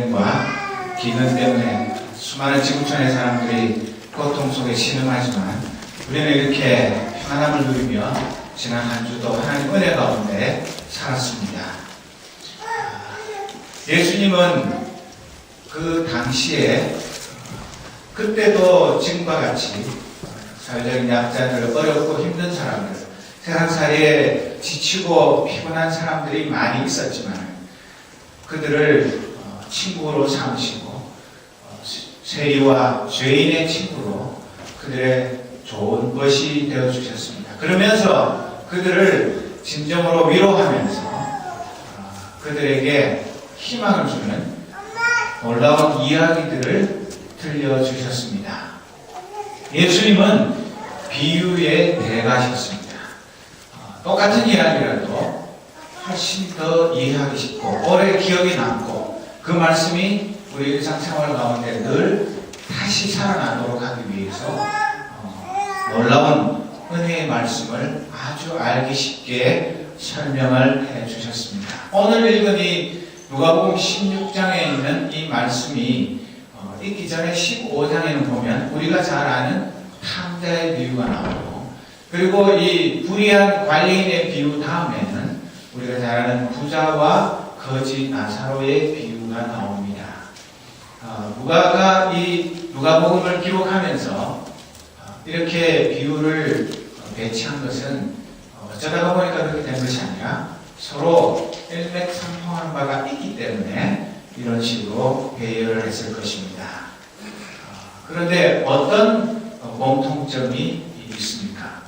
과 기근 때문에 수많은 지구촌의 사람들이 고통 속에 신음하지만 우리는 이렇게 평안함을 누리며 지난 한 주도 하나님 은혜 가운데 살았습니다. 예수님은 그 당시에 그때도 지금과 같이 사회적인 약자들, 어렵고 힘든 사람들, 세상살이에 지치고 피곤한 사람들이 많이 있었지만 그들을 친구로 삼으시고 세리와 죄인의 친구로 그들의 좋은 것이 되어주셨습니다. 그러면서 그들을 진정으로 위로하면서 그들에게 희망을 주는 놀라운 이야기들을 들려주셨습니다. 예수님은 비유의 대가셨습니다. 똑같은 이야기라도 훨씬 더 이해하기 쉽고 오래 기억에 남고 그 말씀이 우리 일상생활 가운데 늘 다시 살아나도록 하기 위해서 놀라운 은혜의 말씀을 아주 알기 쉽게 설명을 해주셨습니다. 오늘 읽은 이 누가복음 16장에 있는 이 말씀이 읽기 전에 15장에는 보면 우리가 잘 아는 탕자의 비유가 나오고, 그리고 이 불의한 관리인의 비유 다음에는 우리가 잘 아는 부자와 거지 나사로의 비유가 나옵니다. 누가가 이 누가복음을 기록하면서 이렇게 비유를 배치한 것은 어쩌다가 보니까 그렇게 된 것이 아니라 서로 일맥상통한 바가 있기 때문에 이런 식으로 배열을 했을 것입니다. 그런데 어떤 공통점이 있습니까?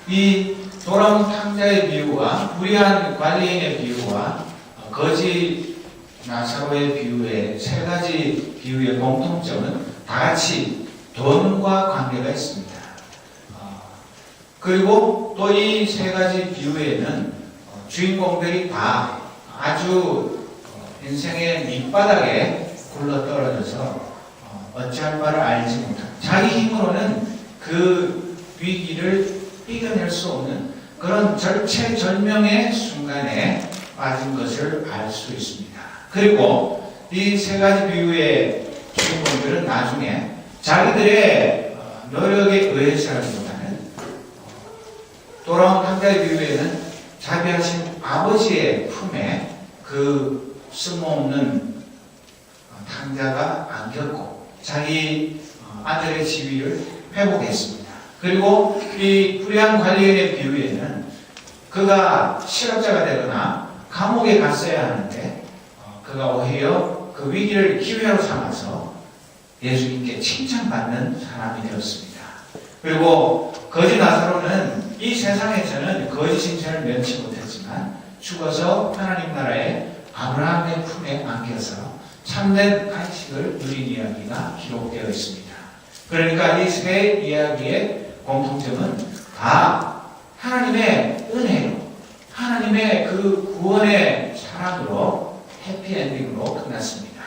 이 돌아온 탕자의 비유와 불의한 관리인의 비유와 거지 나사로의 비유의 세 가지 비유의 공통점은 다 같이 돈과 관계가 있습니다. 그리고 또 이 세 가지 비유에는 주인공들이 다 아주 인생의 밑바닥에 굴러떨어져서 어찌할 바를 알지 못한, 자기 힘으로는 그 위기를 이겨낼 수 없는 그런 절체절명의 순간에 빠진 것을 알 수 있습니다. 그리고 이 세 가지 비유의 주인공들은 나중에 자기들의 노력에 의해서라기보다는 돌아온 탕자의 비유에는 자비하신 아버지의 품에 그 쓸모없는 탕자가 안겼고 자기 아들의 지위를 회복했습니다. 그리고 이 불의한 관리인의 비유에는 그가 실업자가 되거나 감옥에 갔어야 하는데 그가 오히려 그 위기를 기회로 삼아서 예수님께 칭찬받는 사람이 되었습니다. 그리고 거지 나사로는 이 세상에서는 거짓 칭찬을 면치 못했지만 죽어서 하나님 나라의 아브라함의 품에 안겨서 참된 안식을 누린 이야기가 기록되어 있습니다. 그러니까 이 세 이야기의 공통점은 다 하나님의 은혜로, 하나님의 그 구원의 사랑으로 해피엔딩으로 끝났습니다.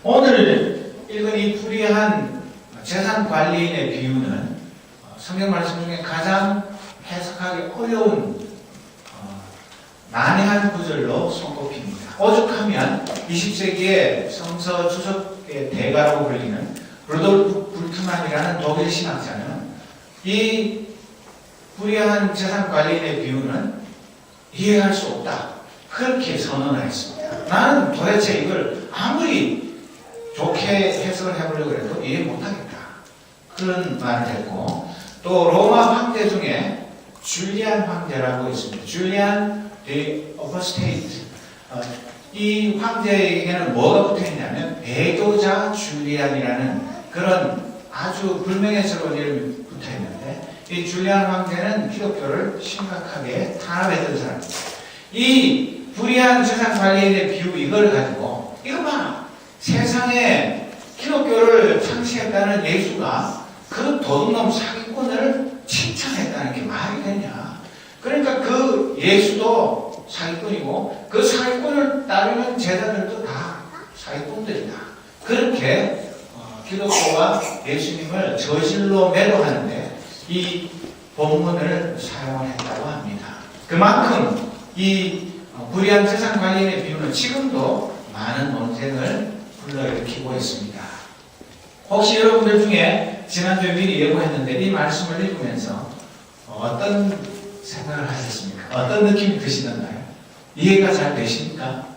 오늘 읽은 이 불의한 재산 관리인의 비유는 성경 말씀 중에 가장 해석하기 어려운 난해한 구절로 손꼽힙니다. 오죽하면 20세기의 성서 주석의 대가라고 불리는 루돌프 불트만이라는 독일 신학자는 이 불의한 재산 관리인의 비유는 이해할 수 없다, 그렇게 선언을 했습니다. 나는 도대체 이걸 아무리 좋게 해석을 해보려고 해도 이해 못하겠다, 그런 말을 했고, 또 로마 황제 중에 줄리안 황제라고 있습니다. 줄리안 디 오퍼스테이트. 이 황제에게는 뭐가 붙어있냐면 배교자 줄리안이라는 그런 아주 불명예스러운 이름이 붙어있는데, 이 줄리안 황제는 기독교를 심각하게 탄압했던 사람입니다. 이 불의한 재산 관리인의 비유 이걸 가지고 이거 봐, 세상에 기독교를 창시했다는 예수가 그 도둑놈 사기꾼을 칭찬했다는 게 말이 되냐. 그러니까 그 예수도 사기꾼이고 그 사기꾼을 따르는 제자들도 다 사기꾼들이다, 그렇게 기독교와 예수님을 저질로 매도하는데 이 본문을 사용을 했다고 합니다. 그만큼 이 불의한 재산 관리인의 비유는 지금도 많은 논쟁을 불러일으키고 있습니다. 혹시 여러분들 중에 지난주에 미리 예고했는데 이 말씀을 읽으면서 어떤 생각을 하셨습니까? 어떤 느낌이 드시던가요? 이해가 잘 되십니까?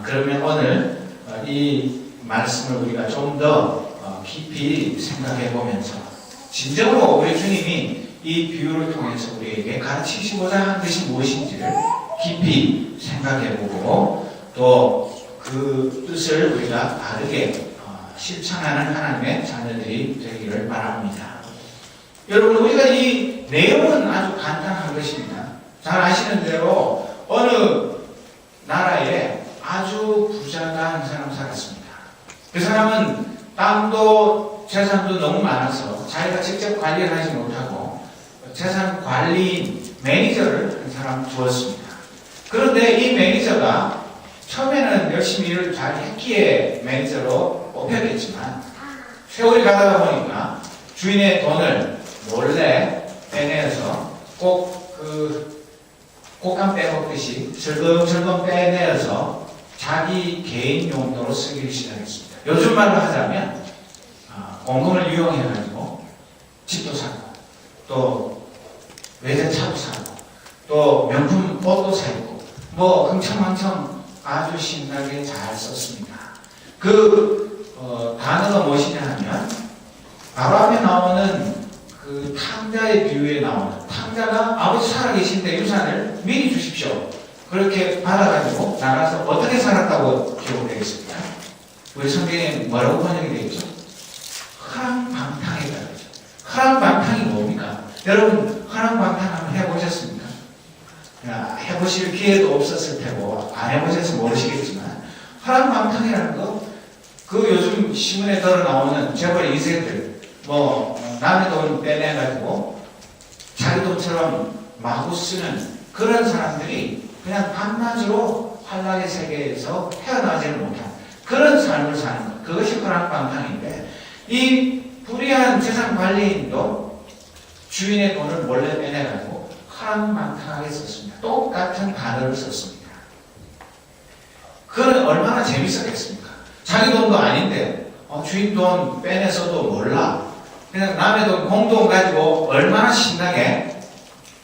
그러면 오늘 이 말씀을 우리가 좀 더 깊이 생각해 보면서 진정으로 우리 주님이 이 비유를 통해서 우리에게 가르치시고자 한 것이 무엇인지를 깊이 생각해 보고 또 그 뜻을 우리가 바르게 실천하는 하나님의 자녀들이 되기를 바랍니다. 여러분, 우리가 이 내용은 아주 간단한 것입니다. 잘 아시는 대로 어느 나라에 아주 부자가 한 사람 살았습니다. 그 사람은 땅도 재산도 너무 많아서 자기가 직접 관리를 하지 못하고 재산 관리인 매니저를 한 사람 두었습니다. 그런데 이 매니저가 처음에는 열심히 일을 잘 했기에 매니저로 뽑혔겠지만 세월이 가다가 보니까 주인의 돈을 몰래 빼내어서 꼭 꽃감 빼먹듯이 슬금슬금 빼내어서 자기 개인 용도로 쓰기 시작했습니다. 요즘 말로 하자면 공금을 이용해가지고 집도 사고 또 외제차도 사고 또 명품 옷도 사고 뭐 흥청망청 아주 신나게 잘 썼습니다. 단어가 무엇이냐 하면 바로 앞에 나오는 그 탕자의 비유에 나오는 탕자가 아버지 살아계신데 유산을 미리 주십시오. 그렇게 받아가지고 나가서 어떻게 살았다고 기록되어 있습니다. 우리 성경에 뭐라고 번역이 되어 있죠? 허랑방탕이다. 허랑방탕이 뭡니까? 여러분 허랑방탕 한번 해보셨습니까? 해보실 기회도 없었을 테고 안 해보셔서 모르시겠지만 허랑방탕이라는 거 그 요즘 신문에 들어 나오는 재벌 2세들 남의 돈 빼내가지고 자기 돈처럼 마구 쓰는 그런 사람들이 그냥 밤낮으로 환락의 세계에서 헤어나지를 못한 그런 삶을 사는 것. 그것이 허랑방탕인데 이 불의한 재산 관리인도 주인의 돈을 몰래 빼내가지고 허랑방탕하게 썼습니다. 똑같은 단어를 썼습니다. 그건 얼마나 재밌었겠습니까? 자기 돈도 아닌데 주인 돈 빼내서도 몰라. 그냥 남의 돈 공돈 가지고 얼마나 신나게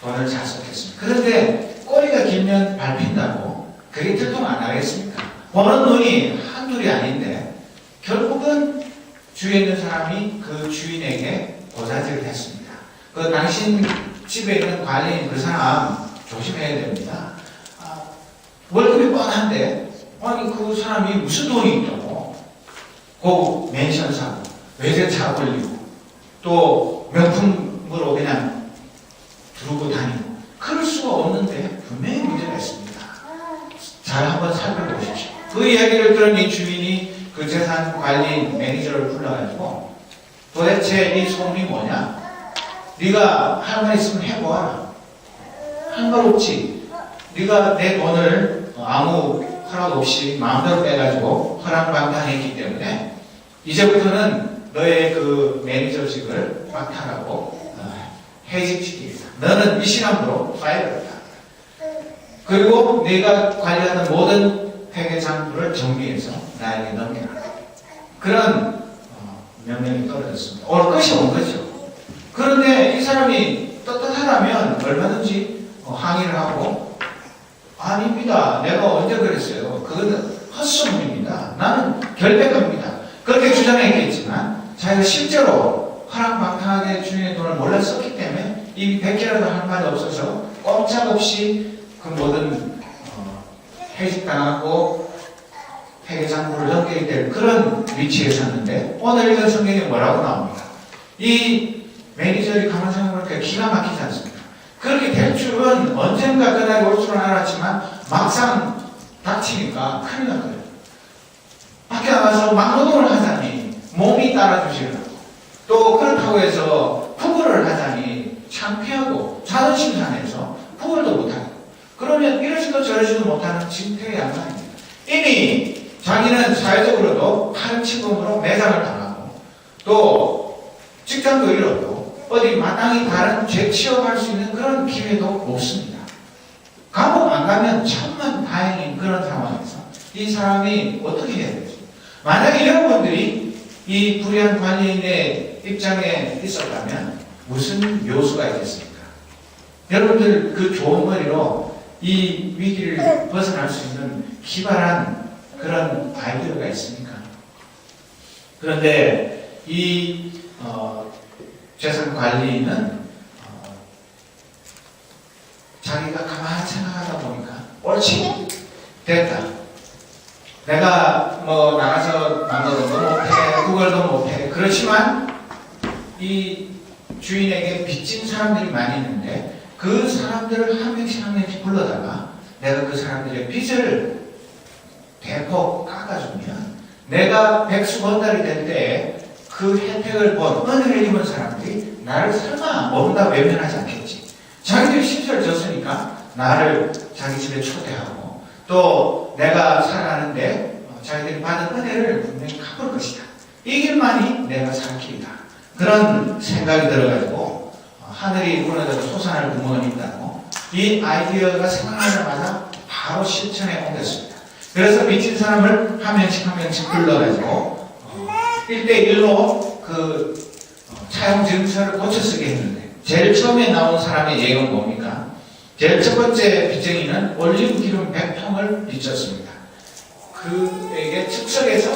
돈을 잘 썼겠습니까? 그런데 꼬리가 길면 밟힌다고 그게 들통 안 나겠습니까? 보는 눈이 한둘이 아닌데 결국은 주위에 있는 사람이 그 주인에게 고자질을 했습니다. 그 당신 집에 있는 관리인 그 사람 조심해야 됩니다. 월급이 뻔한데 아니 그 사람이 무슨 돈이 있다고 그 맨션 사고 외제차 걸리고 또 명품으로 그냥 두르고 다니고 그럴 수가 없는데 분명히 문제가 있습니다. 잘 한번 살펴보십시오. 그 이야기를 들은 이 주인이 그 재산 관리 매니저를 불러가지고 도대체 이 소문이 뭐냐? 네가 할 말 있으면 해보아라. 할 말 없지. 네가 내 돈을 아무 허락 없이 마음대로 빼가지고 허랑방탕했기 때문에 이제부터는 너의 그 매니저직을 박탈하고 해직시키겠다. 너는 이 시간으로 파이어를 다. 그리고 네가 관리하는 모든 회계장부를 정리해서 나에게 넘겨라. 그런 명령이 떨어졌습니다. 올 것이 온 거죠. 그런데 이 사람이 떳떳하다면 얼마든지 항의를 하고 아닙니다. 내가 언제 그랬어요. 그거는 헛소문입니다. 나는 결백합니다. 그렇게 주장했겠지만 자기가 실제로 허랑방탕하게 주인의 돈을 몰래 썼기 때문에 이 100개라도 할 말이 없어서 꼼짝없이 그 모든 해직당하고 회계장부를 넘겨야 될 그런 위치에 섰는데 오늘 읽은 성경에 뭐라고 나옵니까? 이 매니저들이 가만 생각해보니까 기가 막히지 않습니까? 그렇게 될 줄은 언젠가 그날이 올 줄은 알았지만 막상 닥치니까 큰일 난 거예요. 밖에 나가서 막노동을 하자니 몸이 따라주지 않고 또 그렇다고 해서 구걸을 하자니 창피하고 자존심 상해서 구걸도 못하고 그러면 이러지도 저러지도 못하는 진퇴양난입니다. 이미 자기는 사회적으로도 칼침범으로 매장을 당하고 또 직장도 잃었고 어디 마땅히 다른 재취업할 수 있는 그런 기회도 없습니다. 감옥 안 가면 천만 다행인 그런 상황에서 이 사람이 어떻게 해야 되죠? 만약에 여러분들이 이 불의한 관리인의 입장에 있었다면 무슨 묘수가 있겠습니까? 여러분들 그 좋은 머리로 이 위기를 벗어날 수 있는 기발한 그런 아이디어가 있습니까? 그런데 이 재산관리인은 자기가 가만히 생각하다 보니까 옳지 됐다. 내가 뭐 나가서 남노동도 못해, 구걸도 못해. 그렇지만 이 주인에게 빚진 사람들이 많이 있는데 그 사람들을 한 명씩 한 명씩 불러다가 내가 그 사람들의 빚을 대폭 깎아주면 내가 백수건달이 될 때 그 혜택을 본 은혜를 입은 사람들이 나를 설마 모른다 외면하지 않겠지. 자기들이 신세를 졌으니까 나를 자기 집에 초대하고 또 내가 살아가는데 자기들이 받은 은혜를 분명히 갚을 것이다. 이 길만이 내가 살 길이다. 그런 생각이 들어가지고 하늘이 무너져서 솟아날 구멍은 있다고 이 아이디어가 생각나자마자 바로 실천에 옮겼습니다. 그래서 미친 사람을 한 명씩 한 명씩 불러가지고 1대1로 그 차용 증서를 고쳐쓰게 했는데 제일 처음에 나온 사람의 예가 뭡니까? 제일 첫 번째 빚쟁이는 올리브 기름 100통을 빚졌습니다. 그에게 즉석에서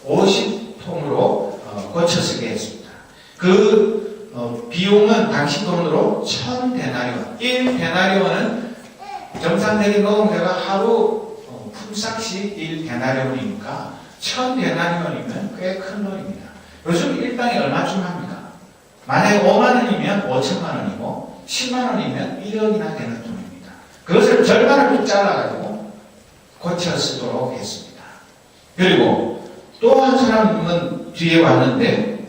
50통으로 고쳐쓰게 했습니다. 그 비용은 당시 돈으로 1000데나리온. 1데나리온은 정상적인 노동자가 하루 품삯이 1데나리온이니까 1000데나리온이면 꽤 큰 돈입니다. 요즘 일당이 얼마쯤 합니까? 만약에 5만원이면 5천만원이고 10만원이면 1억이나 되는 돈입니다. 그것을 절반을 뚝 잘라가지고 고쳐 쓰도록 했습니다. 그리고 또 한 사람은 뒤에 왔는데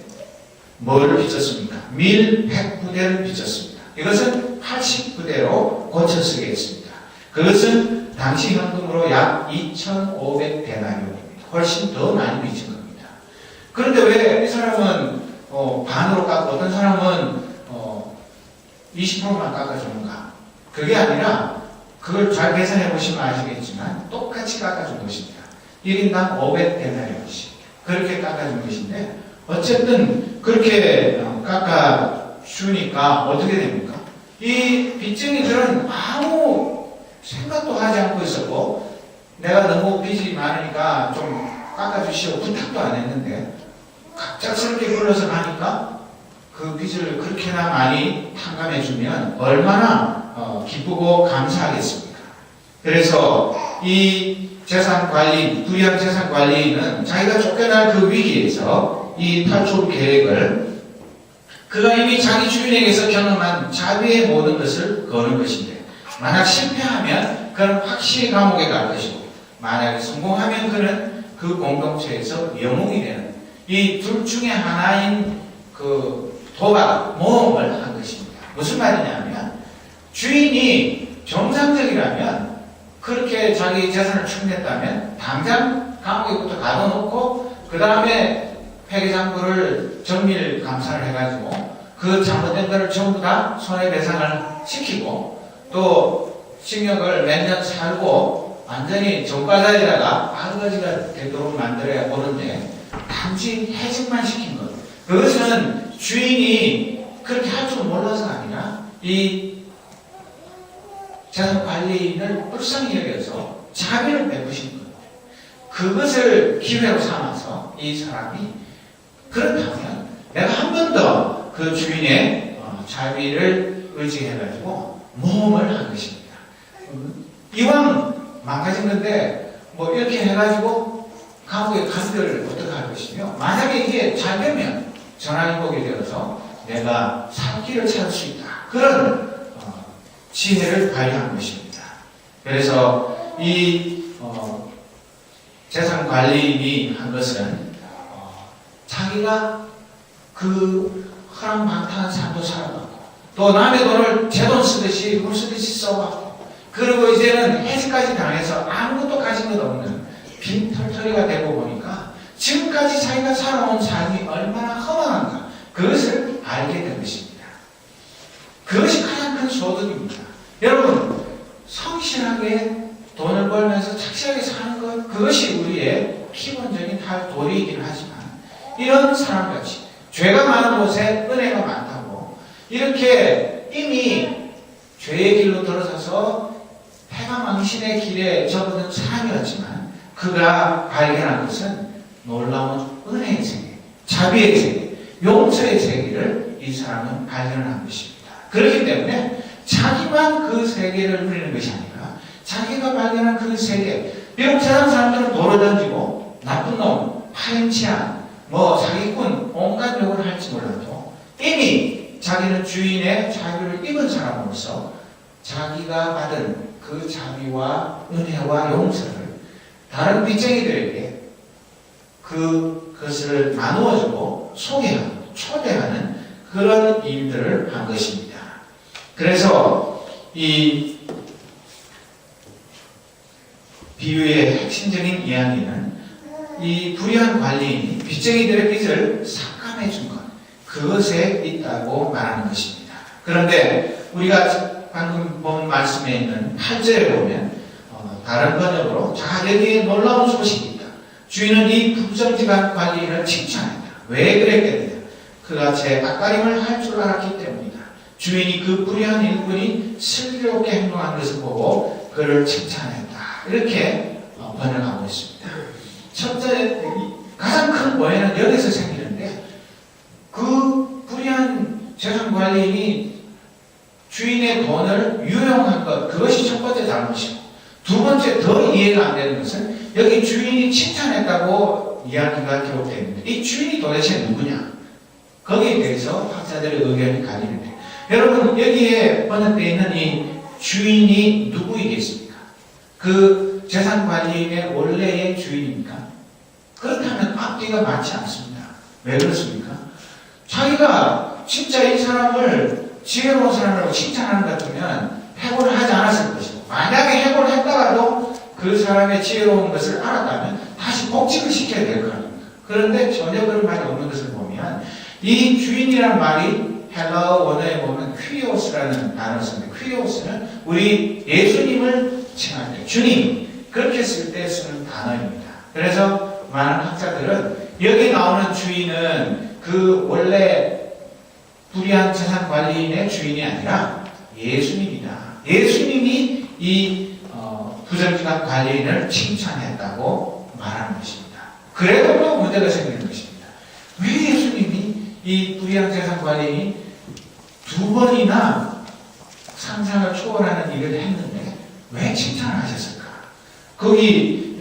뭘 빚었습니까? 밀 100부대를 빚었습니다. 이것은 80부대로 고쳐 쓰게 했습니다. 그것은 당시 현금으로 약 2,500데나리온입니다. 훨씬 더 많이 빚은 겁니다. 그런데 왜 이 사람은 반으로 깎고 어떤 사람은 20%만 깎아주는가? 그게 아니라 그걸 잘 계산해 보시면 아시겠지만 똑같이 깎아준 것입니다. 1인당 500데나리온씩 그렇게 깎아준 것인데 어쨌든 그렇게 깎아주니까 어떻게 됩니까? 이 빚쟁이들은 아무 생각도 하지 않고 있었고 내가 너무 빚이 많으니까 좀 깎아주시오 부탁도 안 했는데 갑작스럽게 불러서 가니까 그 빚을 그렇게나 많이 탕감해주면 얼마나 기쁘고 감사하겠습니까? 그래서 이 재산관리, 불의한 재산관리인은 자기가 쫓겨날 그 위기에서 이 탈출 계획을 그가 이미 자기 주인에게서 경험한 자비의 모든 것을 거는 것인데 만약 실패하면 그는 확실히 감옥에 갈 것이고 만약에 성공하면 그는 그 공동체에서 영웅이 되는 이 둘 중에 하나인 그 도박, 모험을 한 것입니다. 무슨 말이냐면 주인이 정상적이라면 그렇게 자기 재산을 축냈다면 당장 감옥에부터 가둬놓고 그 다음에 회계장부를 정밀 감사를 해가지고 그 잘못된 것을 전부 다 손해배상을 시키고 또 징역을 몇 년 살고 완전히 전과자에다가 아버지가 되도록 만들어야 보는데 단지 해직만 시킨 것. 그것은 주인이 그렇게 할 줄 몰라서가 아니라 이 재산관리인을 불쌍히 여겨서 자비를 베푸신 것. 그것을 기회로 삼아서 이 사람이 그렇다면 내가 한 번 더 그 주인의 자비를 의지해가지고 모험을 한 것입니다. 이왕 망가진 건데 뭐 이렇게 해가지고 감옥에 간들 어떻게 할 것이며 만약에 이게 잘 되면 전화위복이 되어서 내가 살 길을 찾을 수 있다. 그런 지혜를 발휘한 것입니다. 그래서 이 재산관리인이 한 것은 자기가 그 허랑방탕한 삶도 살아가고 또 남의 돈을 제 돈 쓰듯이 물 쓰듯이 써가고 그리고 이제는 해지까지 당해서 아무것도 가진 것 없는 빈털터리가 되고 보니까 지금까지 자기가 살아온 삶이 얼마나 허망한가 그것을 알게 된 것입니다. 그것이 가장 큰 소득입니다. 여러분 성실하게 돈을 벌면서 착실하게 사는 것 그것이 우리의 기본적인 도리이긴 하지만 이런 사람같이 죄가 많은 곳에 은혜가 많다고 이렇게 이미 죄의 길로 들어서서 패가망신의 길에 접어든 사람이었지만 그가 발견한 것은 놀라운 은혜의 세계, 자비의 세계, 용서의 세계를 이 사람은 발견한 것입니다. 그렇기 때문에 자기만 그 세계를 누리는 것이 아니라 자기가 발견한 그 세계, 비록 다른 사람들은 돌을 던지고 나쁜 놈, 파렴치한, 사기꾼, 온갖 욕을 할지 몰라도 이미 자기는 주인의 자유를 입은 사람으로서 자기가 받은 그 자비와 은혜와 용서를 다른 빚쟁이들에게 그것을 나누어주고 소개하고 초대하는 그런 일들을 한 것입니다. 그래서 이 비유의 핵심적인 이야기는 이 불의한 관리인이 빚쟁이들의 빚을 삭감해 준 것, 그것에 있다고 말하는 것입니다. 그런데 우리가 방금 본 말씀에 있는 8절에 보면 다른 번역으로 여기에 놀라운 소식이 있다. 주인은 이 부정직한 관리인을 칭찬했다. 왜 그랬겠느냐? 그가 제 앞가림을 할 줄 알았기 때문이다. 주인이 그 불의한 일꾼이 슬기롭게 행동한 것을 보고 그를 칭찬했다. 이렇게 번역하고 있습니다. 첫째, 가장 큰 오해는 여기서 생기는데 그 불의한 재산관리인이 주인의 돈을 유용한 것, 그것이 첫 번째 잘못이고 두 번째 더 이해가 안 되는 것은 여기 주인이 칭찬했다고 이야기가 기록되어 있는데 이 주인이 도대체 누구냐? 거기에 대해서 학자들의 의견이 갈리는데 여러분 여기에 번역되어 있는 이 주인이 누구이겠습니까? 그 재산관리인의 원래의 주인입니까? 그렇다면 앞뒤가 맞지 않습니다. 왜 그렇습니까? 자기가 진짜 이 사람을 지혜로운 사람이라고 칭찬하는 것 같으면 해고를 하지 않았을 것이고 만약에 해고를 했다가도 그 사람의 지혜로운 것을 알았다면 다시 복직을 시켜야 될 거 아닙니까? 그런데 전혀 그런 말이 없는 것을 보면 이 주인이란 말이 헬라어 원어에 보면 퀴리오스라는 단어를 씁니다. 퀴리오스는 우리 예수님을 칭할 때 주님 그렇게 쓸 때 쓰는 단어입니다. 그래서 많은 학자들은 여기 나오는 주인은 그 원래 불의한 재산관리인의 주인이 아니라 예수님이다. 예수님이 이 부정직한 관리인을 칭찬했다고 말하는 것입니다. 그래도 또 문제가 생기는 것입니다. 왜 예수님이 이 불의한 재산관리인이 두 번이나 상상을 초월하는 일을 했는데 왜 칭찬을 하셨을까? 거기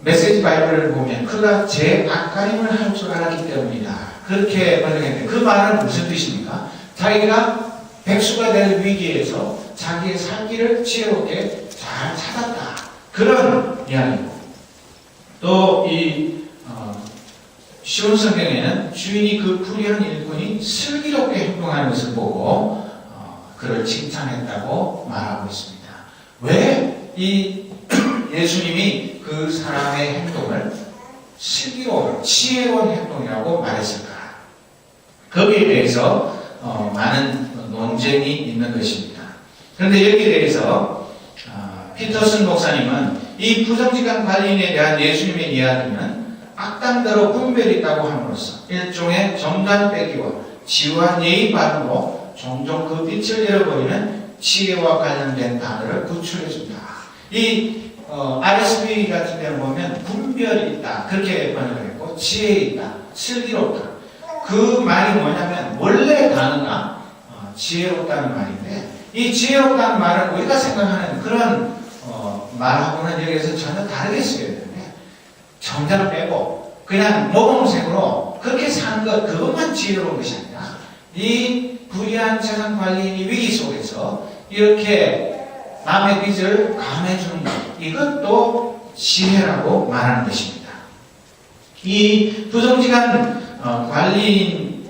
메시지 바이블을 보면 그가 제 앞가림을 할 줄 알았기 때문이다. 그렇게 번역했는데 그 말은 무슨 뜻입니까? 자기가 백수가 될 위기에서 자기의 살기를 지혜롭게 잘 찾았다. 그런 이야기고 또 이 시온 성경에는 주인이 그 불의한 일꾼이 슬기롭게 행동하는 것을 보고 그를 칭찬했다고 말하고 있습니다. 왜 이 예수님이 그 사람의 행동을 슬기로운, 지혜로운 행동이라고 말했을까? 거기에 대해서 많은 논쟁이 있는 것입니다. 그런데 여기에 대해서 피터슨 목사님은 이 부정직한 관리인에 대한 예수님의 이야기는 악당대로 분별이 있다고 함으로써 일종의 정단 빼기와 지루한 예의 발음으로 종종 그 빛을 잃어버리는 지혜와 관련된 단어를 구출해준다. 이 RSV 같은 데는 보면 분별이 있다 그렇게 번역을 했고 지혜 있다, 슬기롭다. 그 말이 뭐냐면 원래 단어가 지혜롭다는 말인데 이 지혜롭다는 말은 우리가 생각하는 그런 말하고는 여기에서 전혀 다르게 쓰여야 되는데 정자를 빼고 그냥 모범생으로 그렇게 사는 것 그것만 지혜로운 것이 아니라 이 불의한 재산관리인이 위기 속에서 이렇게 남의 빚을 감해주는 것 이것도 지혜라고 말하는 것입니다. 이 부정직한 관리인이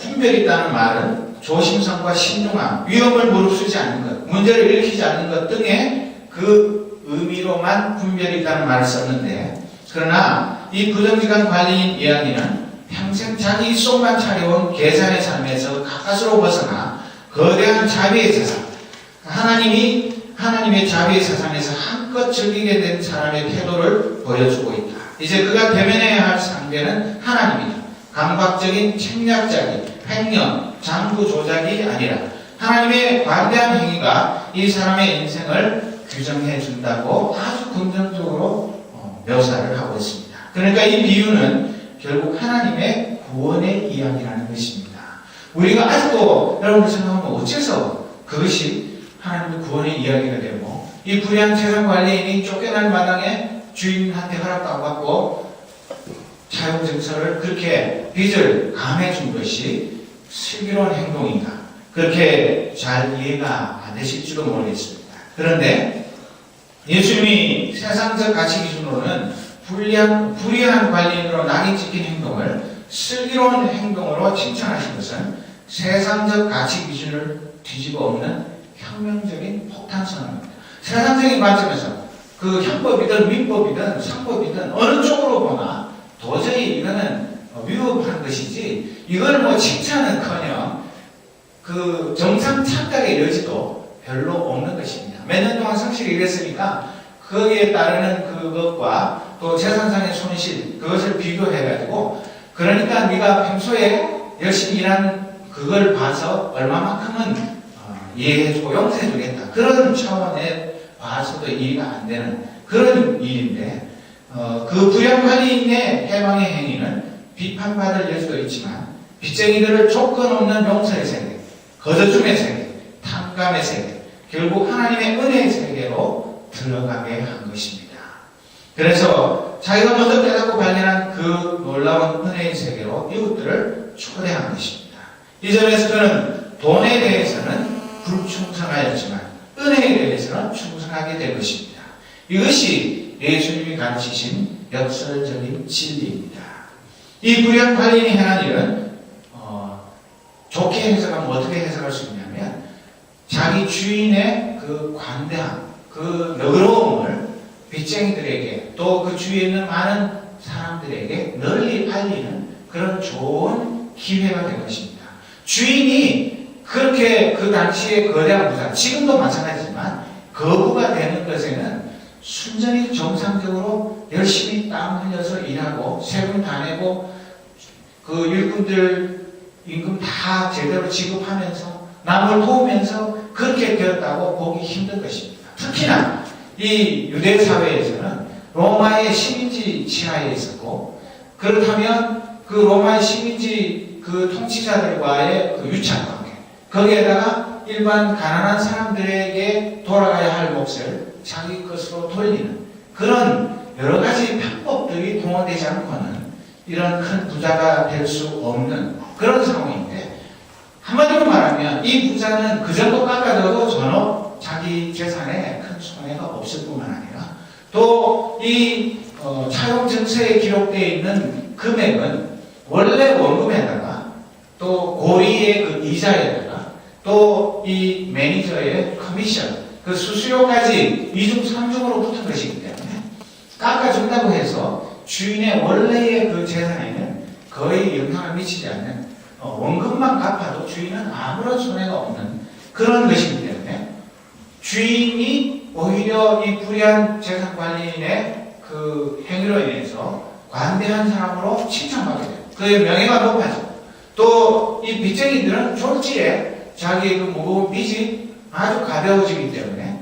분별이 있다는 말은 조심성과 신중함, 위험을 무릅쓰지 않는 것, 문제를 일으키지 않는 것 등의 그 의미로만 분별이 있다는 말을 썼는데 그러나 이 부정직한 관리인 이야기는 평생 자기 속만 차려온 계산의 삶에서 가까스로 벗어나 거대한 자비의 세상 하나님이 하나님의 자비의 세상에서 한껏 즐기게 된 사람의 태도를 보여주고 있다. 이제 그가 대면해야 할 상대는 하나님이다. 감각적인 책략자기, 횡령, 장부조작이 아니라 하나님의 관대한 행위가 이 사람의 인생을 규정해 준다고 아주 긍정적으로 묘사를 하고 있습니다. 그러니까 이 비유는 결국 하나님의 구원의 이야기라는 것입니다. 우리가 아직도 여러분들 생각하면 어째서 그것이 하나님의 구원의 이야기가 되고 이 불의한 재산 관리인이 쫓겨날 마당에 주인한테 허락도 안 받고 차용 증서를 그렇게 빚을 감해 준 것이 슬기로운 행동인가? 그렇게 잘 이해가 안 되실지도 모르겠습니다. 그런데 예수님이 세상적 가치 기준으로는 불의한 관리인으로 낙인 찍힌 행동을 슬기로운 행동으로 칭찬하신 것은 세상적 가치 기준을 뒤집어 엎는 혁명적인 폭탄 선언입니다. 세상적인 관점에서 그 형법이든 민법이든 상법이든 어느 쪽으로 보나 도저히 이거는 위법한 것이지 이걸 뭐 칭찬은커녕 그 정상 착각의 여지도 별로 없는 것입니다. 몇 년 동안 성실히 일했으니까 거기에 따르는 그것과 또 재산상의 손실 그것을 비교해가지고 그러니까 네가 평소에 열심히 일한 그걸 봐서 얼마만큼은 이해해주고 용서해주겠다. 그런 차원에 봐서도 이해가 안 되는 그런 일인데 그 불량 관리인의 해방의 행위는 비판받을 여지도 있지만 빚쟁이들을 조건 없는 용서의 세계, 거저줌의 세계, 탕감의 세계, 결국 하나님의 은혜의 세계로 들어가게 한 것입니다. 그래서 자기가 먼저 깨닫고 발견한 그 놀라운 은혜의 세계로 이웃들을 초대한 것입니다. 이 점에서 그는 돈에 대해서는 불충성하였지만 은혜에 대해서는 충성하게 될 것입니다. 이것이 예수님이 가르치신 역설적인 진리입니다. 이 불량 관리인이 행한 일은 좋게 해석하면 어떻게 해석할 수 있냐면 자기 주인의 그 관대함, 그 너그러움을 빚쟁이들에게 또 그 주위에 있는 많은 사람들에게 널리 알리는 그런 좋은 기회가 된 것입니다. 주인이 그렇게 그 당시에 거대한 부자, 지금도 마찬가지지만 거부가 되는 것에는 순전히 정상적으로 열심히 땀 흘려서 일하고 세금 다 내고 그 일꾼들 임금 다 제대로 지급하면서 남을 도우면서 그렇게 되었다고 보기 힘든 것입니다. 특히나 이 유대 사회에서는 로마의 식민지 치하에 있었고 그렇다면 그 로마의 식민지 그 통치자들과의 그 유착 관계 거기에다가 일반 가난한 사람들에게 돌아가야 할 몫을 자기 것으로 돌리는 그런 여러 가지 방법들이 동원되지 않고는 이런 큰 부자가 될 수 없는 그런 상황인데 한마디로 말하면 이 부자는 그 정도 깎아줘도 전혀 자기 재산에 큰 손해가 없을 뿐만 아니라 또 이 차용 증서에 기록되어 있는 금액은 원래 원금에다가 또 고리의 그 이자에다가 또 이 매니저의 커미션 그 수수료까지 이중 삼중으로 붙은 것이기 때문에 깎아준다고 해서 주인의 원래의 그 재산에는 거의 영향을 미치지 않는 원금만 갚아도 주인은 아무런 손해가 없는 그런 것이기 때문에 주인이 오히려 이 불의한 재산관리인의 그 행위로 인해서 관대한 사람으로 칭찬받게 돼요. 그의 명예가 높아져. 또 이 빚쟁이들은 졸지에 자기의 그 무거운 빚이 아주 가벼워지기 때문에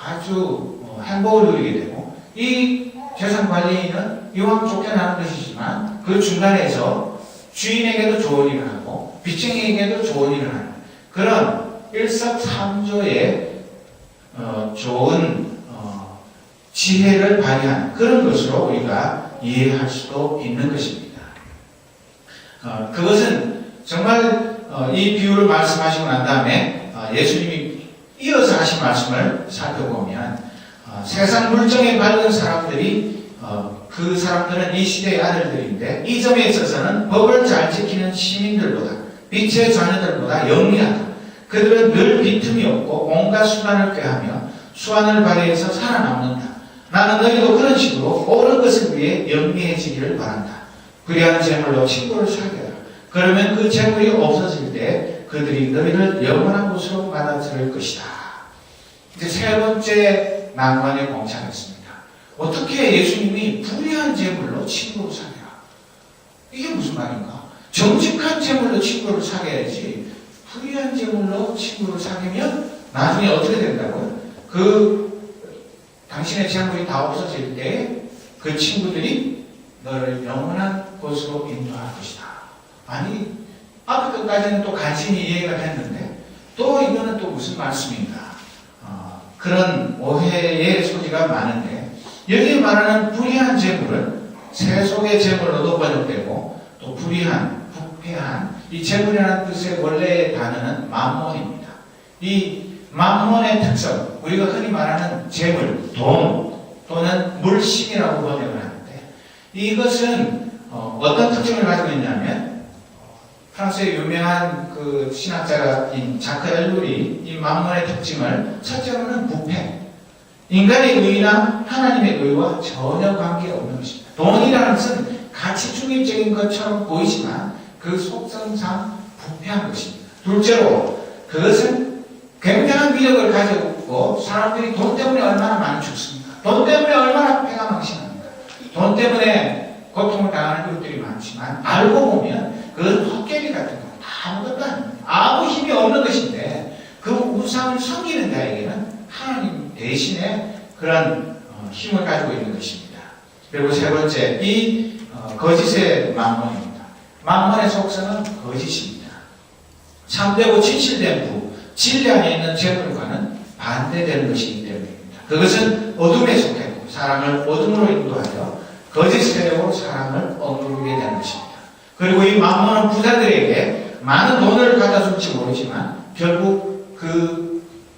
아주 행복을 누리게 되고 이 재산관리인은 이왕 쫓겨나는 것이지만 그 중간에서 주인에게도 좋은 일을 하고 빚쟁이에게도 좋은 일을 하는 그런 일석삼조의 좋은 지혜를 발휘하는 그런 것으로 우리가 이해할 수도 있는 것입니다. 그것은 정말 이 비유를 말씀하시고 난 다음에 예수님이 이어서 하신 말씀을 살펴보면 세상 물정에 밝은 사람들이 그 사람들은 이 시대의 아들들인데 이 점에 있어서는 법을 잘 지키는 시민들보다 빛의 자녀들보다 영리하다. 그들은 늘 빈틈이 없고 온갖 수단을 꾀하며 수완을 발휘해서 살아남는다. 나는 너희도 그런 식으로 옳은 것을 위해 영리해지기를 바란다. 불의한 재물로 친구를 사귀어라. 그러면 그 재물이 없어질 때 그들이 너희를 영원한 곳으로 받아들일 것이다. 이제 세 번째 난관에 봉착했습니다. 어떻게 예수님이 불의한 재물로 친구를 사귀라? 이게 무슨 말인가? 정직한 재물로 친구를 사귀어야지 불의한 재물로 친구를 사귀면 나중에 어떻게 된다고요? 당신의 재물이 다 없어질 때 그 친구들이 너를 영원한 곳으로 인도할 것이다. 아니, 앞에 것까지는 또 간신히 이해가 됐는데 또 이거는 또 무슨 말씀인가? 그런 오해의 소지가 많은데 여기 말하는 불의한 재물은 세속의 재물로도 번역되고 또 불의한, 부패한 이 재물이라는 뜻의 원래의 단어는 만몬입니다. 이 만몬의 특성, 우리가 흔히 말하는 재물, 돈 또는 물신이라고 번역을 하는데 이것은 어떤 특징을 가지고 있냐면 프랑스의 유명한 그 신학자인 자크 엘룰이 이 만몬의 특징을 첫째로는 부패, 인간의 의나 하나님의 의와 전혀 관계없는 것입니다. 돈이라는 것은 가치 중립적인 것처럼 보이지만 그 속성상 부패한 것입니다. 둘째로 그것은 굉장한 위력을 가지고 있고 사람들이 돈 때문에 얼마나 많이 죽습니까? 돈 때문에 얼마나 패가 망신합니까? 돈 때문에 고통을 당하는 것들이 많지만 알고 보면 그건 헛개비 같은 거 아무것도 아닙니다. 아무 힘이 없는 것인데 그 우상을 섬기는 자에게는 하나님 대신에 그런 힘을 가지고 있는 것입니다. 그리고 세 번째, 이 거짓의 만몬입니다. 만몬의 속성은 거짓입니다. 참되고 진실된 부, 진리 안에 있는 재물과는 반대되는 것이기 때문입니다. 그것은 어둠에 속했고 사람을 어둠으로 인도하여 거짓 세력으로 사람을 억누르게 되는 것입니다. 그리고 이 만몬은 부자들에게 많은 돈을 갖다 줄지 모르지만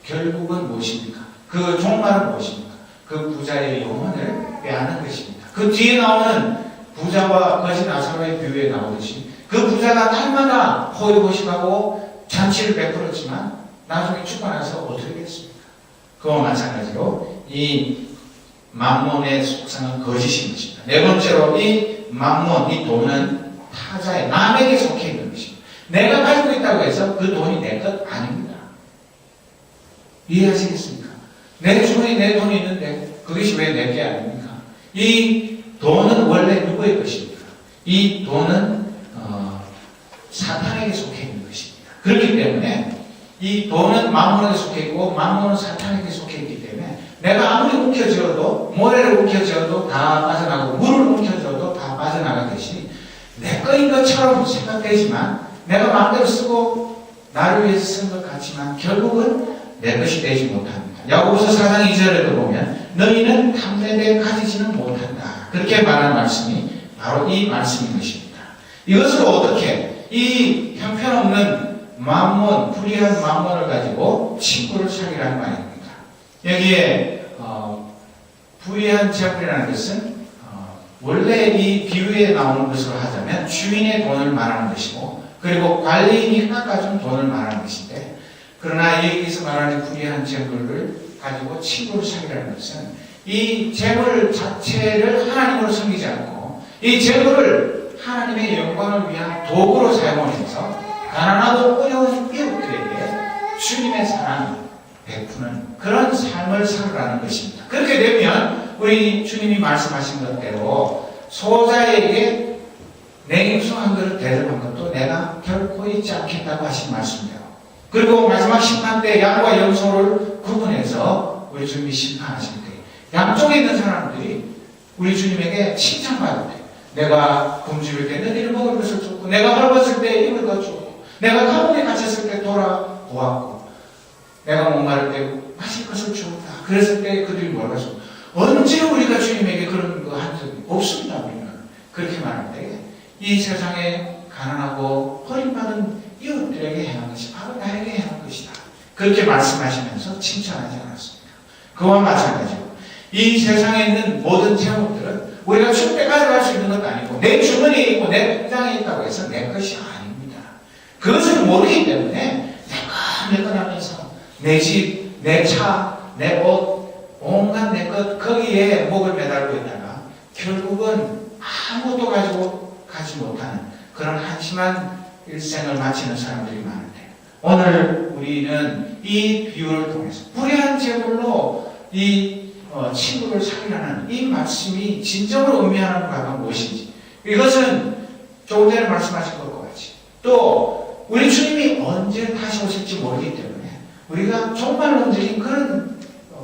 결국은 무엇입니까? 그 종말은 무엇입니까? 그 부자의 영혼을 빼앗는 것입니다. 그 뒤에 나오는 부자와 거짓 나사로의 비유에 나오듯이 그 부자가 날마다 호의호식하고 잔치를 베풀었지만 나중에 죽어나서 어떻게 됐습니까? 그와 마찬가지로 이 만몬의 속성은 거짓인 것입니다. 네 번째로 이 만몬, 이 돈은 타자의 남에게 속해 있는 것입니다. 내가 가지고 있다고 해서 그 돈이 내 것 아닙니다. 이해하시겠습니까? 내 주머니에 내 돈이 있는데 그것이 왜 내 게 아닙니까? 이 돈은 원래 누구의 것입니까? 이 돈은 사탄에게 속해 있는 것입니다. 그렇기 때문에 이 돈은 만몬에게 속해 있고 만몬은 사탄에게 속해 있기 때문에 내가 아무리 움켜쥐어도 모래를 움켜쥐어도 다 빠져나가고 물을 움켜쥐어도 다 빠져나가듯이 내 거인 것처럼 생각되지만 내가 마음대로 쓰고 나를 위해서 쓴 것 같지만 결국은 내 것이 되지 못합니다. 야고보서 4장 2절에도 보면 너희는 탐내되 가지지는 못한다. 그렇게 말하는 말씀이 바로 이 말씀인 것입니다. 이것으로 어떻게 이 형편없는 만몬, 불의한 만몬을 가지고 친구를 사귀라는 말입니다. 여기에 불의한 재물이라는 것은 원래 이 비유에 나오는 것으로 하자면 주인의 돈을 말하는 것이고 그리고 관리인이 깎아준 돈을 말하는 것인데 그러나 여기서 말하는 불의한 재물을 가지고 친구를 사귀라는 것은 이 재물 자체를 하나님으로 섬기지 않고 이 재물을 하나님의 영광을 위한 도구로 사용하면서 가난하고 어려운 이웃들에게 주님의 사랑을 베푸는 그런 삶을 살으라는 것입니다. 그렇게 되면 우리 주님이 말씀하신 것대로 소자에게 내 육성한 것을 대접한 것도 내가 결코 잊지 않겠다고 하신 말씀이에요. 그리고 마지막 심판 때 양과 염소를 구분해서 우리 주님이 심판하실 때 양쪽에 있는 사람들이 우리 주님에게 칭찬받을 때 내가 굶주릴 때 너희를 먹을 것을 줬고 내가 헐벗을 때 입을 것 줬고 내가 감옥에 갇혔을 때 돌아보았고 내가 목마를 때 마실 것을 주었다. 그랬을 때 그들이 뭐라고 했어? 언제 우리가 주님에게 그런 거 한 적이 없습니다. 우리는 그렇게 말할 때 이 세상에 가난하고 버림받은 이웃들에게 행한 것이 바로 나에게 행한 것이다. 그렇게 말씀하시면서 칭찬하지 않았습니다. 그와 마찬가지로 이 세상에 있는 모든 재물들은 우리가 줄 때 가져갈 수 있는 것도 아니고 내 주머니에 있고 내 통장에 있다고 해서 내 것이 아닙니다. 그것을 모르기 때문에 내 것 하면서 내 집, 내 차, 내 옷, 온갖 내 것 거기에 목을 매달고 있다가 결국은 아무것도 가지고 가지 못하는 그런 한심한 일생을 마치는 사람들이 많은데 오늘 우리는 이 비유를 통해서 불의한 재물로 이 친구를 사귀라는 이 말씀이 진정으로 의미하는 바가 무엇인지, 이것은 조금 전에 말씀하신 것과 같이 또 우리 주님이 언제 다시 오실지 모르기 때문에 우리가 종말론적인 그런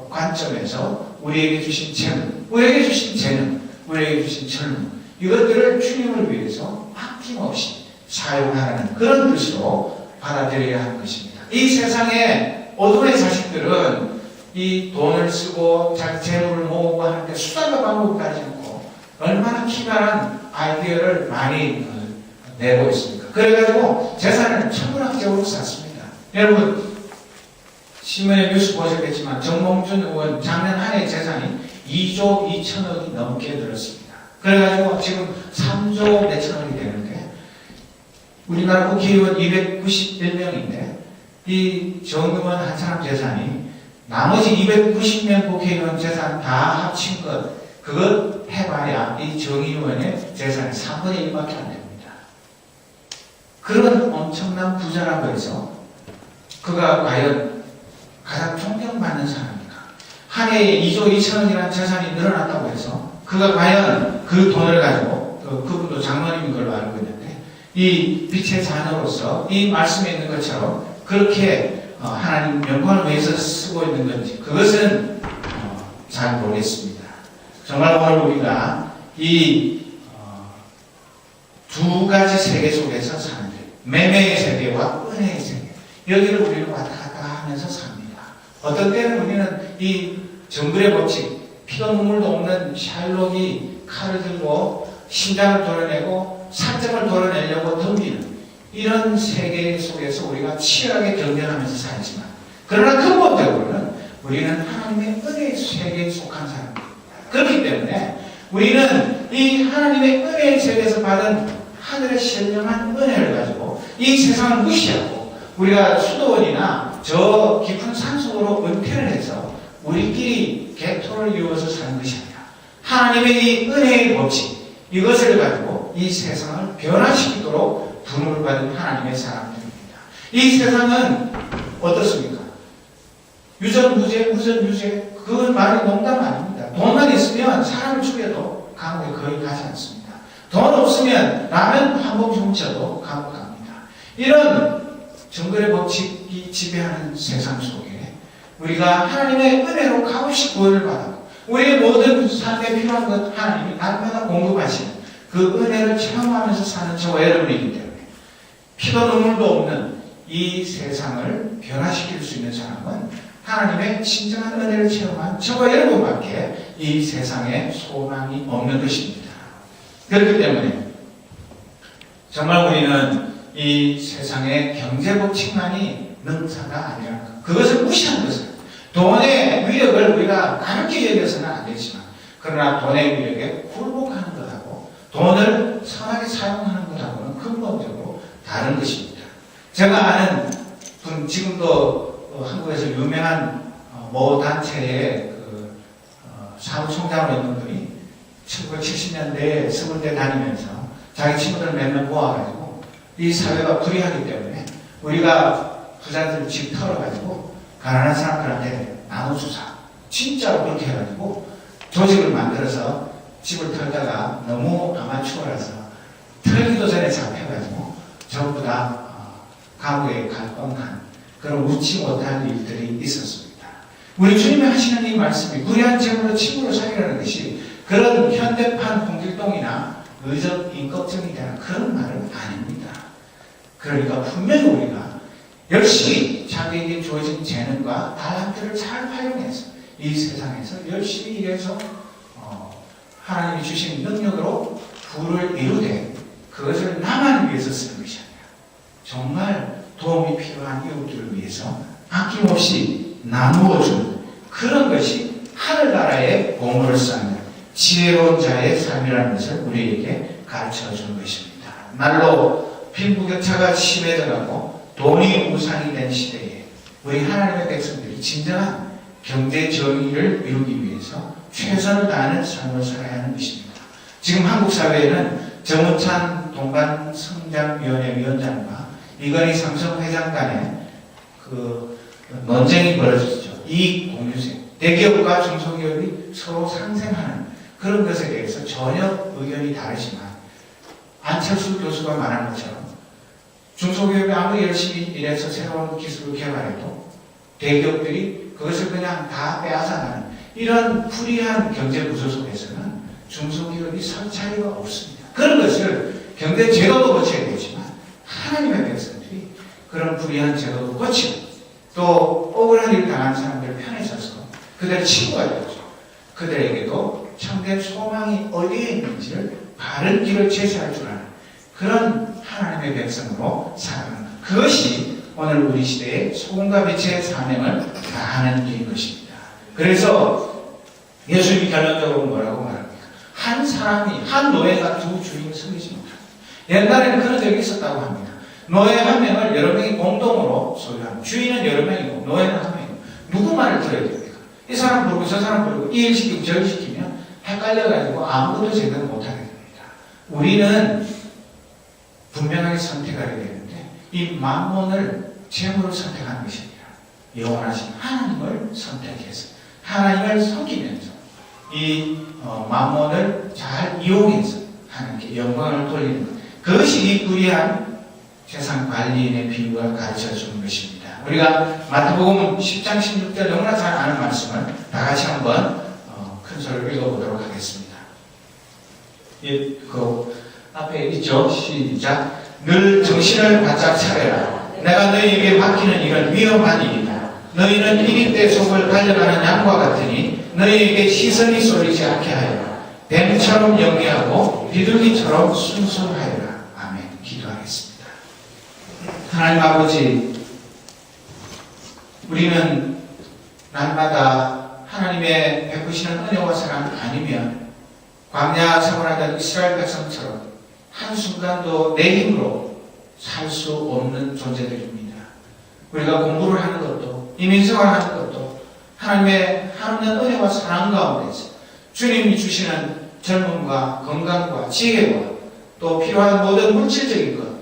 관점에서 우리에게 주신 재능, 우리에게 주신 재능, 우리에게 주신 젊음, 이것들을 주님을 위해서 아낌없이 사용하라는 그런 뜻으로 받아들여야 하는 것입니다. 이 세상의 어둠의 자식들은 이 돈을 쓰고 자기 재물을 모으고 하는데 수단과 방법을 가지지 않고 얼마나 기발한 아이디어를 많이 내고 있습니까? 그래가지고 재산을 천문학적으로 쌓습니다. 여러분 신문에 뉴스 보셨겠지만 정몽준 의원 작년 한 해 재산이 2조 2천억이 넘게 늘었습니다. 그래가지고 지금 3조 몇천억이 되는데 우리나라 국회의원 291명인데 이 정의원 한 사람 재산이 나머지 290명 국회의원 재산 다 합친 것, 그것 해봐야 이 정의원의 재산이 3분의 1밖에 안 됩니다. 그런 엄청난 부자라고 해서 그가 과연 가장 존경받는 사람인가? 한 해에 2조 2천억이라는 재산이 늘어났다고 해서 그가 과연 그 돈을 가지고, 그분도 장로님인 걸로 알고 있는데, 이 빛의 자녀로서 이 말씀에 있는 것처럼 그렇게 하나님 영광을 위해서 쓰고 있는 건지, 그것은 잘 모르겠습니다. 정말 오늘 우리가 이 두 가지 세계 속에서 사는 데, 매매의 세계와 은혜의 세계, 여기를 우리는 왔다 갔다 하면서 삽니다. 어떤 때는 우리는 이 정글의 법칙, 피도 눈물도 없는 샬록이 칼을 들고 심장을 도려내고 살점을 도려내려고 덤비는 이런 세계 속에서 우리가 치열하게 경쟁하면서 살지만, 그러나 근본적으로는 우리는 하나님의 은혜의 세계에 속한 사람입니다. 그렇기 때문에 우리는 이 하나님의 은혜의 세계에서 받은 하늘의 신령한 은혜를 가지고 이 세상을 무시하고 우리가 수도원이나 저 깊은 산속으로 은퇴를 해서 우리끼리 개토를 이루어서 사는 것이 아니라 하나님의 이 은혜의 법칙, 이것을 가지고 이 세상을 변화시키도록 부름을 받은 하나님의 사람들입니다. 이 세상은 어떻습니까? 유전무죄, 무전유죄, 그건 말이 농담 아닙니다. 돈만 있으면 사람을 죽여도 감옥에 거의 가지 않습니다. 돈 없으면 라면 한 봉지 훔쳐도 감옥 갑니다. 이런 정글의 법칙이 지배하는 세상 속에 우리가 하나님의 은혜로 값없이 구원을 받아 우리의 모든 삶에 필요한 것 하나님이 날마다 공급하시는 그 은혜를 체험하면서 사는 저와 여러분이기 때문에 피도 눈물도 없는 이 세상을 변화시킬 수 있는 사람은 하나님의 진정한 은혜를 체험한 저와 여러분밖에 이 세상에 소망이 없는 것입니다. 그렇기 때문에 정말 우리는 이 세상의 경제법칙만이 능사가 아니라는 것, 그것을 무시하는 것은, 돈의 위력을 우리가 가볍게 여겨서는 안 되지만 그러나 돈의 위력에 굴복하는 것하고 돈을 선하게 사용하는 것하고는 근본적으로 다른 것입니다. 제가 아는 분, 지금도 한국에서 유명한 모 단체의 사무총장으로 있는 분이 1970년대에 서울대 다니면서 자기 친구들 몇 명 모아가지고 이 사회가 불의하기 때문에 우리가 부자들 집 털어가지고 가난한 사람들한테 나눠주자, 진짜로 그렇게 해가지고 조직을 만들어서 집을 털다가 너무 아마추어라서 털기도 전에 잡혀가지고 전부 다 감옥에 갈 뻔한 그런 웃지 못할 일들이 있었습니다. 우리 주님이 하시는 이 말씀이 무례한 재물로 친구를 사귀라는 것이 그런 현대판 홍길동이나 의적 인격적이 되는 그런 말은 아닙니다. 그러니까 분명히 우리가 열심히 자기에게 주어진 재능과 달란트를 잘 활용해서 이 세상에서 열심히 일해서 하나님이 주신 능력으로 부를 이루되 그것을 나만 위해서 쓰는 것이 아니라 정말 도움이 필요한 이웃들을 위해서 아낌없이 나누어주는 그런 것이 하늘나라의 보물을 쌓는 지혜로운 자의 삶이라는 것을 우리에게 가르쳐주는 것입니다. 날로 빈부격차가 심해져가고 돈이 우상이 된 시대에 우리 하나님의 백성들이 진정한 경제 정의를 이루기 위해서 최선을 다하는 삶을 살아야 하는 것입니다. 지금 한국 사회에는 정우찬 동반성장위원회 위원장과 이건희 삼성회장 간에 논쟁이 벌어지죠. 이익 공유세. 대기업과 중소기업이 서로 상생하는 그런 것에 대해서 전혀 의견이 다르지만 안철수 교수가 말한 것처럼 중소기업이 아무리 열심히 일해서 새로운 기술을 개발해도 대기업들이 그것을 그냥 다 빼앗아가는 이런 불이한 경제 구조 속에서는 중소기업이 설 차이가 없습니다. 그런 것을 경제 제도도 고쳐야 되지만 하나님의 백성들이 그런 불이한 제도도 고치고 또 억울한 일 당한 사람들 편에 서서 그들의 친구가 되죠. 그들에게도 참된 소망이 어디에 있는지를 바른 길을 제시할 줄 아는 그런 하나님의 백성으로 살아가는 것. 그것이 오늘 우리 시대의 소금과 빛의 사명을 다하는 일인 것입니다. 그래서 예수님이 결론적으로 뭐라고 말합니까? 한 사람이, 한 노예가 두 주인을 섬기지 못합니다. 옛날에는 그런 적이 있었다고 합니다. 노예 한 명을 여러 명이 공동으로 소유합니다. 주인은 여러 명이고 노예는 한 명이고 누구 말을 들어야 됩니까? 이 사람 부르고 저 사람 부르고 이 일 시키고 저 일 시키면 헷갈려가지고 아무것도 제대로 못하게 됩니다. 우리는 분명하게 선택해야 되는데 이 만몬을 재물로 선택하는 것이 아니라 영원하신 하나님을 선택해서 하나님을 섬기면서 이 만몬을 잘 이용해서 하나님께 영광을 돌리는 것. 그것이 이 불의한 세상 관리인의 비유가 가르쳐주는 것입니다. 우리가 마태복음 10장 16절 너무나 잘 아는 말씀을 다 같이 한번 큰 소리로 읽어보도록 하겠습니다. 그 앞에 있죠? 시작. 늘 정신을 바짝 차려라. 내가 너희에게 맡기는 일은 위험한 일이다. 너희는 이리떼 속을 달려가는 양과 같으니 너희에게 시선이 쏠리지 않게 하여라. 뱀처럼 영리하고 비둘기처럼 순수하여라. 아멘. 기도하겠습니다. 하나님 아버지, 우리는 날마다 하나님의 베푸시는 은혜와 사랑 아니면 광야 생활하던 이스라엘 백성처럼 한순간도 내 힘으로 살 수 없는 존재들입니다. 우리가 공부를 하는 것도 이민생활을 하는 것도 하나님의 한없는 은혜와 사랑 가운데서 주님이 주시는 젊음과 건강과 지혜와 또 필요한 모든 물질적인 것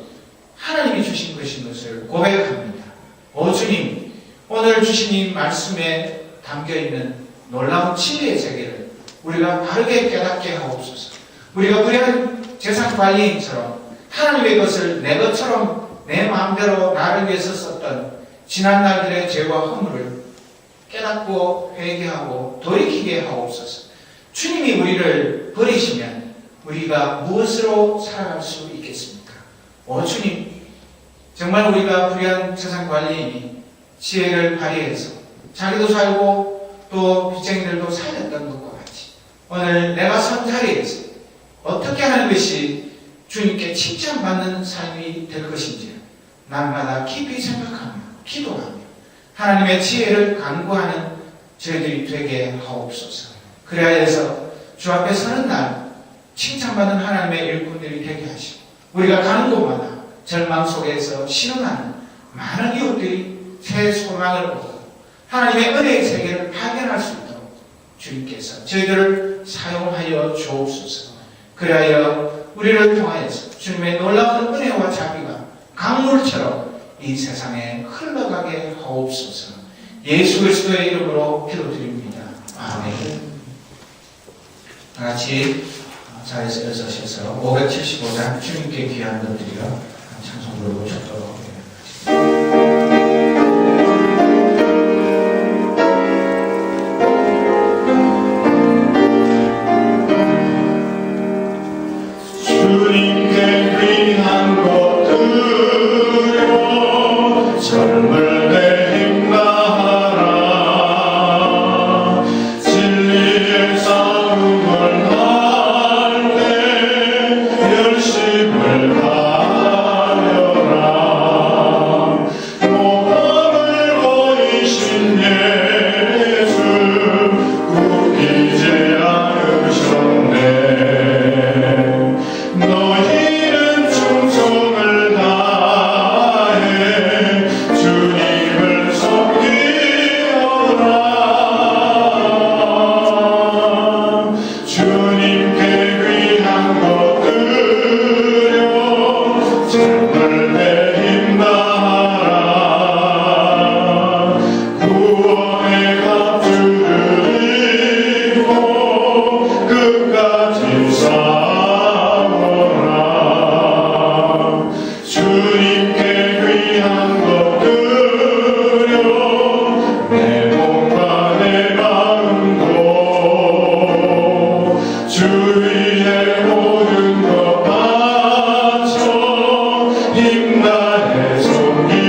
하나님이 주신 것인 것을 고백합니다. 오 주님, 오늘 주신 이 말씀에 담겨있는 놀라운 진리의 세계를 우리가 바르게 깨닫게 하옵소서. 우리가 불의한 재산 관리인처럼 하나님의 것을 내 것처럼 내 마음대로 나를 위해서 썼던 지난 날들의 죄와 허물을 깨닫고 회개하고 돌이키게 하옵소서. 주님이 우리를 버리시면 우리가 무엇으로 살아갈 수 있겠습니까? 오 주님, 정말 우리가 불의한 재산 관리인이 지혜를 발휘해서 자기도 살고 또 빚쟁이들도 살렸던 것과 같이 오늘 내가 선 자리에서 어떻게 하는 것이 주님께 칭찬받는 삶이 될 것인지 날마다 깊이 생각하며 기도하며 하나님의 지혜를 간구하는 저희들이 되게 하옵소서. 그래야 해서 주 앞에 서는 날 칭찬받는 하나님의 일꾼들이 되게 하시고 우리가 가는 곳마다 절망 속에서 신음하는 많은 이웃들이 새 소망을 얻고 하나님의 은혜의 세계를 발견할 수 있도록 주님께서 저희들을 사용하여 주옵소서. 그리하여 우리를 통하여서 주님의 놀라운 은혜와 자비가 강물처럼 이 세상에 흘러가게 하옵소서. 예수 그리스도의 이름으로 기도드립니다. 아멘. 다 같이 자리에서 일어서셔서 575장 주님께 귀한 것들이여 찬송 부르고 축도록 너희는 충성을 다해 주님 주위의 모든 것 바쳐 힘나게 섬기어라.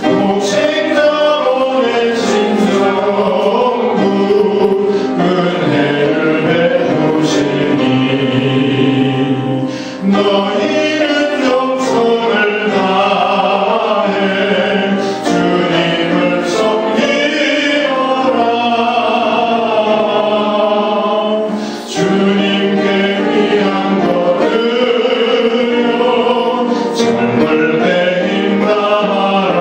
독생자 보내신 정부 은혜를 베푸시니 너희는 정성을 다해 주님을 섬기어라. 주님께 위한 것들요 젊을 때 힘나라.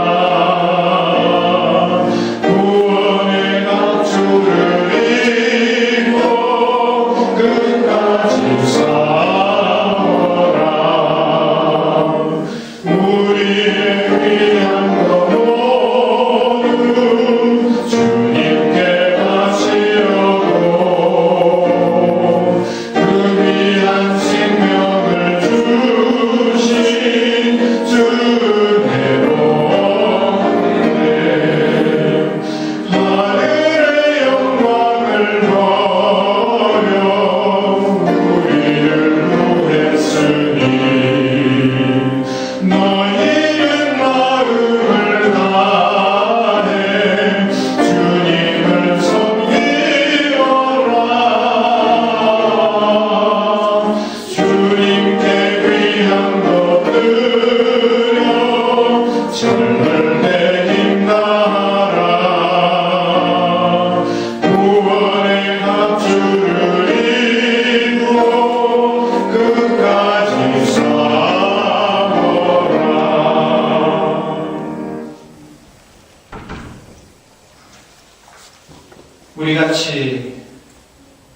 구원의 각주를 입고 끝까지 싸워라. 우리의 위한 것 모두 주님께 바치려고 그 위한 생명을 주신 주 은혜롭네. 하늘의 영광을 버려 우리를 구했으니 너희는 마음을 다해 주님을 섬기어라. 주님께 위한 것들요 젊을 때 힘나라. 구원의 각주를 입고 끝까지 싸워라. 우리같이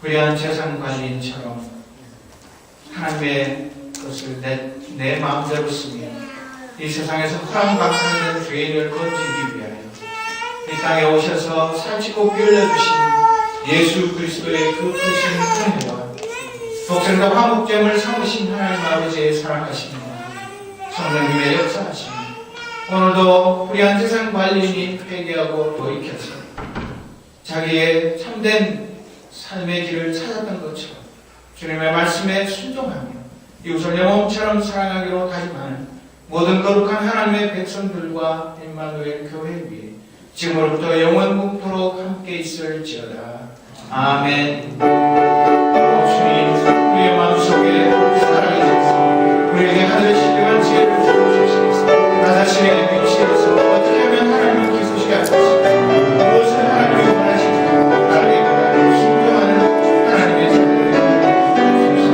불의한 재산 관리인처럼 하나님의 것을 내 마음대로 쓰며 이 세상에서 허랑방탕된 죄인을 건지기 위하여 이 땅에 오셔서 살찌고 피 흘려주신 예수 그리스도의 그 크신 은혜와 독생자 화목제물 삼으신 하나님 아버지의 사랑하심과 성령님의 역사하심, 오늘도 불의한 재산 관리인이 회개하고 돌이켜서 자기의 참된 삶의 길을 찾았던 것처럼 주님의 말씀에 순종하며 이웃을 영혼처럼 사랑하기로 다짐하는 모든 거룩한 하나님의 백성들과 임마누엘 교회 위에 지금으로부터 영원 묵도록 함께 있을지어다. 아멘. 주님, 우리의 마음속에 사랑이 있어 우리에게 하늘의 신령한 지혜를 주시옵소서. 나 자신의 위치에서 어떻게 하면 하나님을 기쁘시게 할 것인가, 무엇을 하나님이 원하시는가, 나에게 그를 순종하는 하나님의 자녀를 주옵소서.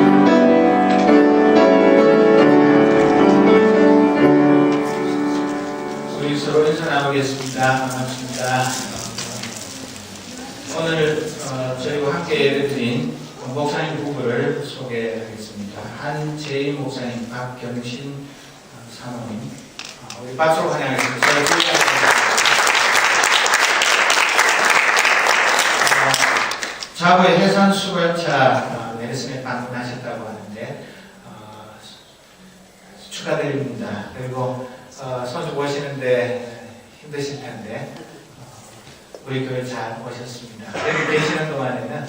우리 서로 인사 나누겠습니다. 반갑습니다. 오늘 저희와 함께 예배드린 목사님 부부를 소개하겠습니다. 한재임 목사님, 박경신 사모님, 우리 박수로 환영하겠습니다. 자구의 해산수거차 내렸음에 방문하셨다고 하는데 축하드립니다. 그리고 손주 모시는데 힘드실 텐데 우리 교회 잘 오셨습니다. 여기 계시는 동안에는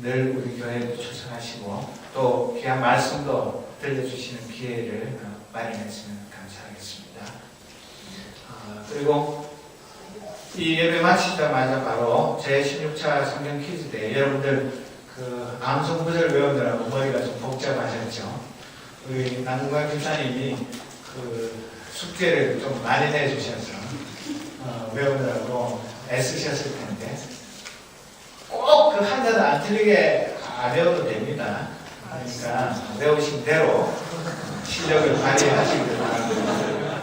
늘 우리 교회에 초청하시고 또 귀한 말씀도 들려주시는 기회를 마련했으면 감사하겠습니다. 그리고 이 예배 마치자마자 바로 제16차 성경 퀴즈대회, 여러분들 그 암송구절 외우느라고 머리가 좀 복잡하셨죠? 우리 남궁관 김사님이 그 숙제를 좀 많이 내주셔서 외우느라고 애쓰셨을 텐데 꼭 그 한 자도 안 틀리게 안 외워도 됩니다. 그러니까 외우신 대로 실력을 발휘하시길 바랍니다.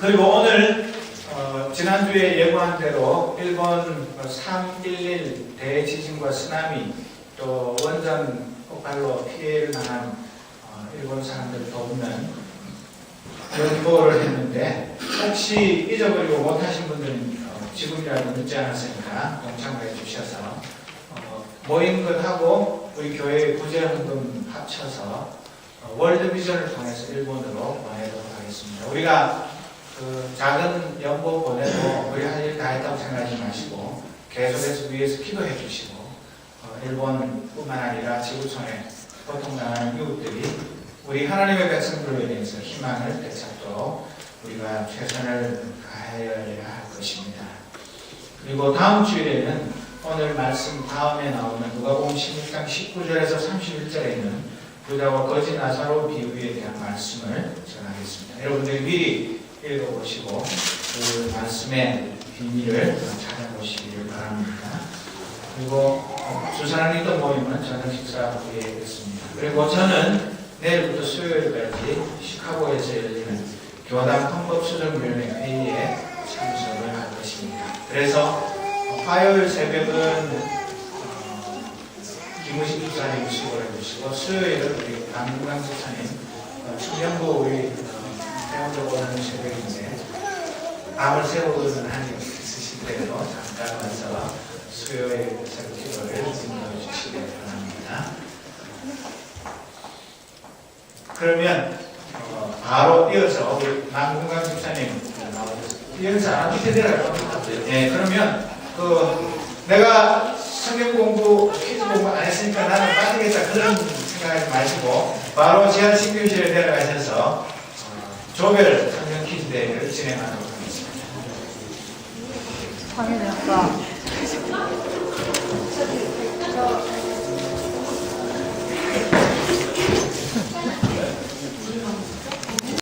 그리고 오늘 지난주에 예고한 대로 일본 3.11 대지진과 쓰나미 또 원전 폭발로 피해를 당한 일본 사람들 돕는 연보를 했는데 혹시 잊어버리고 못하신 분들은 지금이라도 늦지 않았으니까 동참해 주셔서 모인 것하고 우리 교회 구제헌금 합쳐서 월드비전을 통해서 일본으로 보내도록 하겠습니다. 우리가 그 작은 연봉 보내도 우리 할 일 다 했다고 생각하지 마시고 계속해서 위에서 기도해 주시고 일본뿐만 아니라 지구촌에 고통당하는 이웃들이 우리 하나님의 백성들로 인해서 희망을 되찾도록 우리가 최선을 다해야 할 것입니다. 그리고 다음 주일에는 오늘 말씀 다음에 나오는 누가복음 16장 19절에서 31절에 있는 부자와 거지 나사로 비유에 대한 말씀을 전하겠습니다. 여러분들이 미리 읽어보시고 그 말씀의 비밀을 찾아보시기를 바랍니다. 그리고 주사랑리더 모임은 저녁 식사 후에 있습니다. 그리고 저는 내일부터 수요일까지 시카고에서 열리는 교단 헌법수정위원회 회의에 참석을 할 것입니다. 그래서 화요일 새벽은 김우식 집사님 수고를 해주시고 수요일은 우리 남궁강 집사님 청년부 우리 태원적으로 하는 새벽인데 밤을 새우는 한이 있으실 때도 잠깐 와서 수요일 새벽 기도를 인도해 주시기 바랍니다. 그러면 바로 이어서 우리 남궁강 집사님 나오셨습니다. 밑에 내려갈 겁니다. 네, 그러면 내가 성경 공부, 퀴즈 공부 안 했으니까 나는 빠지겠다 그런 생각하지 마시고 바로 지하 신교실에 내려가셔서 조별 성경 퀴즈 대회를 진행하도록 하겠습니다. 당연히 아까